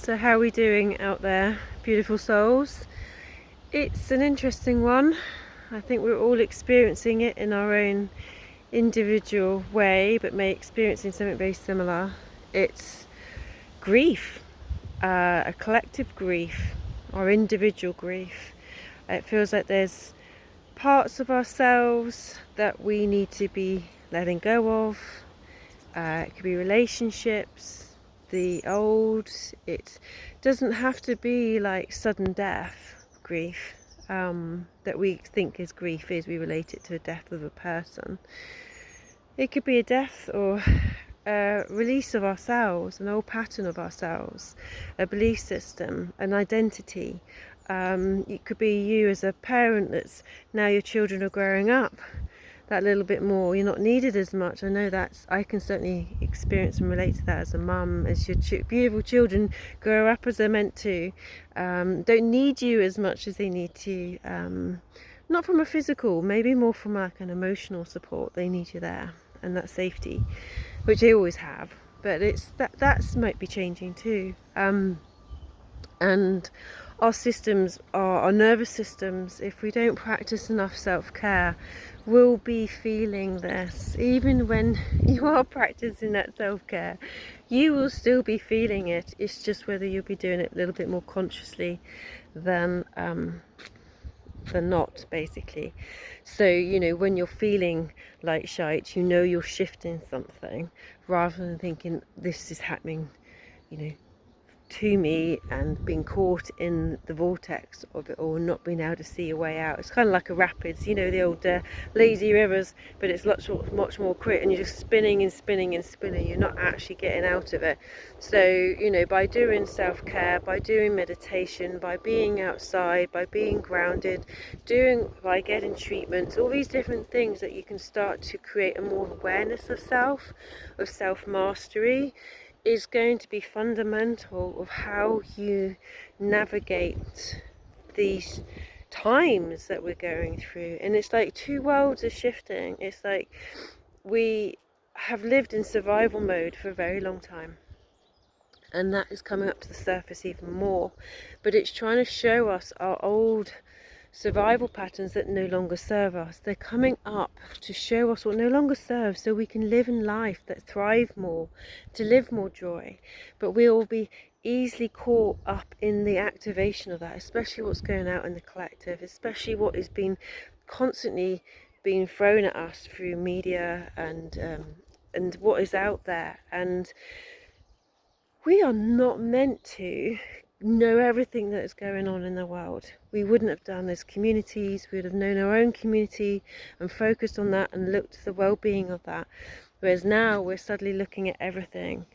So how are we doing out there, beautiful souls? It's an interesting one. I think we're all experiencing it in our own individual way, but may experiencing something very similar. It's grief, a collective grief, or individual grief. It feels like there's parts of ourselves that we need to be letting go of. It could be relationships, the old. It doesn't have to be like sudden death grief that we think is grief is we relate it to a death of a person. It could be a death or a release of ourselves, an old pattern of ourselves, a belief system, an identity. It could be you as a parent that's now your children are growing up that little bit more, you're not needed as much. I know I can certainly experience and relate to that as a mum. As your beautiful children grow up as they're meant to, don't need you as much as they need to, not from a physical, maybe more from like an emotional support. They need you there and that safety, which they always have, but it's that's might be changing too. And our systems, our nervous systems, if we don't practice enough self-care, will be feeling this. Even when you are practicing that self-care, you will still be feeling it. It's just whether you'll be doing it a little bit more consciously than not, basically. So, you know, when you're feeling like shite, you know you're shifting something, rather than thinking this is happening, you know, to me, and being caught in the vortex of it all, not being able to see a way out. It's kind of like a rapids, you know, the old lazy rivers, but it's much more quick, and you're just spinning and spinning and spinning. You're not actually getting out of it. So, you know, by doing self-care, by doing meditation, by being outside, by being grounded, by getting treatments, all these different things that you can start to create a more awareness of self, of self-mastery, is going to be fundamental of how you navigate these times that we're going through. And it's like two worlds are shifting. It's like we have lived in survival mode for a very long time, and that is coming up to the surface even more, but it's trying to show us our old survival patterns that no longer serve us. They're coming up to show us what no longer serves, so we can live in life that thrive more, to live more joy. But we'll be easily caught up in the activation of that, especially what's going out in the collective, especially what is being constantly being thrown at us through media and what is out there. And we are not meant to know everything that is going on in the world. We wouldn't have done as communities. We would have known our own community and focused on that and looked at the well-being of that. Whereas now we're suddenly looking at everything,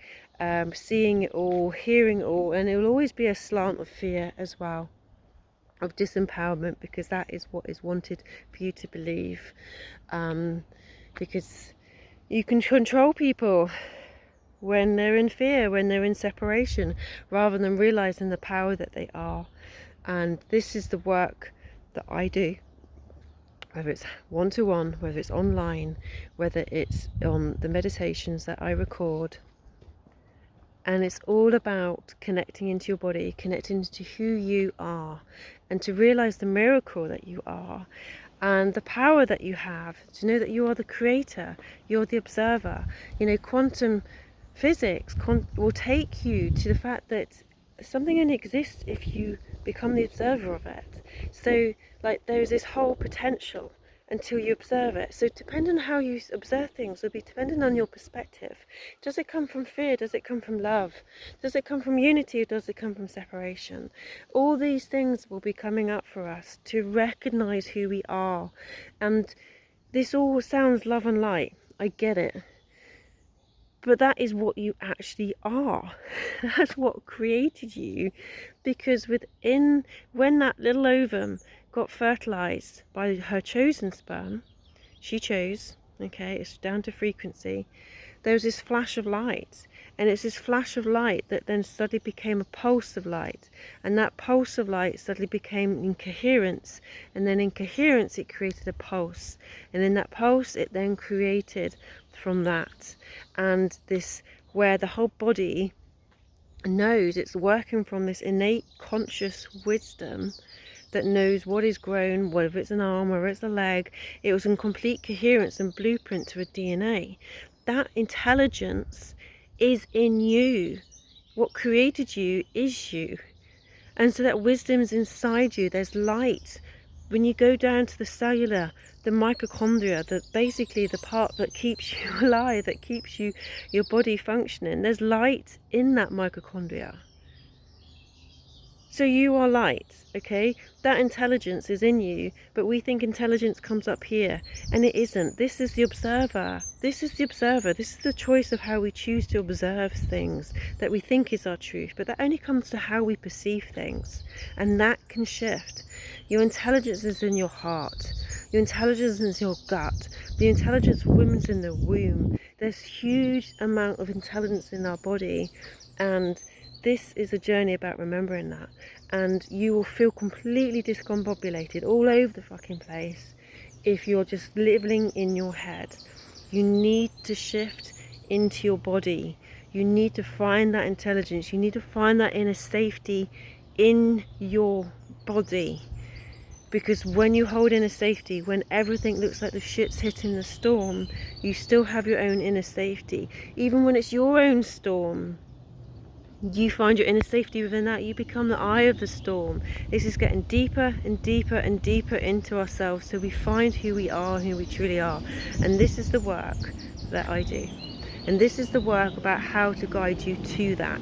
seeing it all, hearing it all, and it will always be a slant of fear as well, of disempowerment, because that is what is wanted for you to believe, because you can control people when they're in fear, when they're in separation, rather than realizing the power that they are. And this is the work that I do, whether it's one-to-one, whether it's online, whether it's on the meditations that I record. And it's all about connecting into your body, connecting to who you are, and to realize the miracle that you are, and the power that you have, to know that you are the creator, you're the observer. You know, quantum physics will take you to the fact that something only exists if you become the observer of it. So, like, there's this whole potential until you observe it. So depending on how you observe things will be dependent on your perspective. Does it come from fear? Does it come from love? Does it come from unity, or does it come from separation? All these things will be coming up for us to recognize who we are. And this all sounds love and light, I get it, but that is what you actually are. That's what created you. Because when that little ovum got fertilized by her chosen sperm, she chose, okay, it's down to frequency, there was this flash of light, and it's this flash of light that then suddenly became a pulse of light, and that pulse of light suddenly became incoherence, and then in coherence it created a pulse, and in that pulse it then created from that, and this, where the whole body knows, it's working from this innate conscious wisdom that knows what is grown, whether it's an arm, whether it's a leg. It was in complete coherence and blueprint to a DNA. That intelligence is in you. What created you is you. And so that wisdom is inside you. There's light. When you go down to the cellular, the mitochondria, basically the part that keeps you alive, that keeps your body functioning, there's light in that mitochondria. So you are light, okay? That intelligence is in you, but we think intelligence comes up here, and it isn't. This is the observer. This is the observer. This is the choice of how we choose to observe things that we think is our truth, but that only comes to how we perceive things, and that can shift. Your intelligence is in your heart. Your intelligence is in your gut. The intelligence of women's in the womb. There's huge amount of intelligence in our body, and this is a journey about remembering that. And you will feel completely discombobulated all over the fucking place if you're just living in your head. You need to shift into your body. You need to find that intelligence. You need to find that inner safety in your body. Because when you hold inner safety, when everything looks like the shit's hitting the storm, you still have your own inner safety. Even when it's your own storm, you find your inner safety within that. You become the eye of the storm. This is getting deeper and deeper and deeper into ourselves, so we find who we are and who we truly are. And this is the work that I do. And this is the work about how to guide you to that,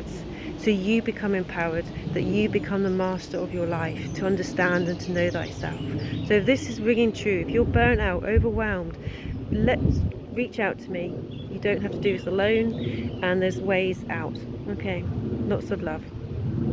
so you become empowered, that you become the master of your life, to understand and to know thyself. So if this is ringing true, if you're burnt out, overwhelmed, let's reach out to me. You don't have to do this alone, and there's ways out. Okay, lots of love.